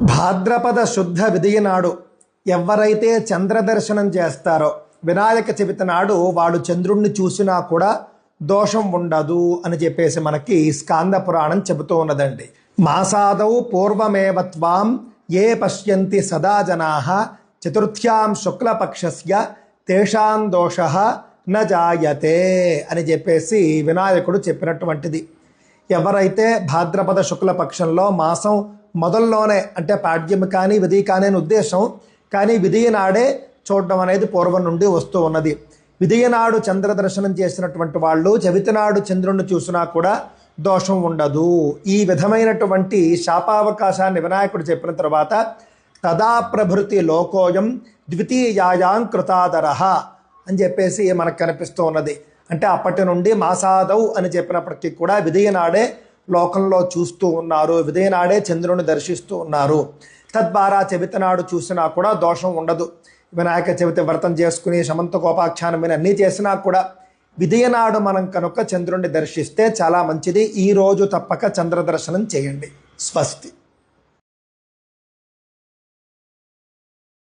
భాద్రపద శుద్ధ విదియ నాడు ఎవరైతే చంద్రదర్శనం చేస్తారో వినాయక చవితి నాడు వాడు చంద్రుణ్ణి చూసినా కూడా దోషం ఉండదు అని చెప్పేసి మనకి స్కాంద పురాణం చెబుతూ ఉన్నదండి. మాసాదౌ పూర్వమేవత్వాం ఏ పశ్యంతి సదా జనాః చతుర్థ్యాం శుక్లపక్షస్య తేషాం దోషః న జాయతే అని చెప్పేసి వినాయకుడు చెప్పినటువంటిది. ఎవరైతే భాద్రపద శుక్లపక్షంలో మాసం మొదల్లోనే అంటే పాడ్యమి కానీ విధి కానీ అని ఉద్దేశం, కానీ విధియ నాడే చూడడం అనేది పూర్వం నుండి వస్తూ ఉన్నది. విధియ నాడు చంద్ర దర్శనం చేసినటువంటి వాళ్ళు చవితి నాడు చంద్రుణ్ణి చూసినా కూడా దోషం ఉండదు. ఈ విధమైనటువంటి శాపావకాశాన్ని వినాయకుడు చెప్పిన తర్వాత తదా ప్రభృతి లోకోయం ద్వితీయాయాం కృతాదరః అని చెప్పేసి మనకు కనిపిస్తూ ఉన్నది. అంటే అప్పటి నుండి మాసాదౌ అని చెప్పినప్పటికీ కూడా విధియ నాడే లోకంలో చూస్తూ ఉన్నారు, విధియ నాడే చంద్రుని దర్శిస్తూ ఉన్నారు. తద్వారా చవితి నాడు చూసినా కూడా దోషం ఉండదు. వినాయక చవితి వ్రతం చేసుకుని సమంత కోపాఖ్యానం అన్నీ చేసినా కూడా విధియ నాడు మనం కనుక చంద్రుణ్ణి దర్శిస్తే చాలా మంచిది. ఈరోజు తప్పక చంద్ర దర్శనం చేయండి. స్వస్తి.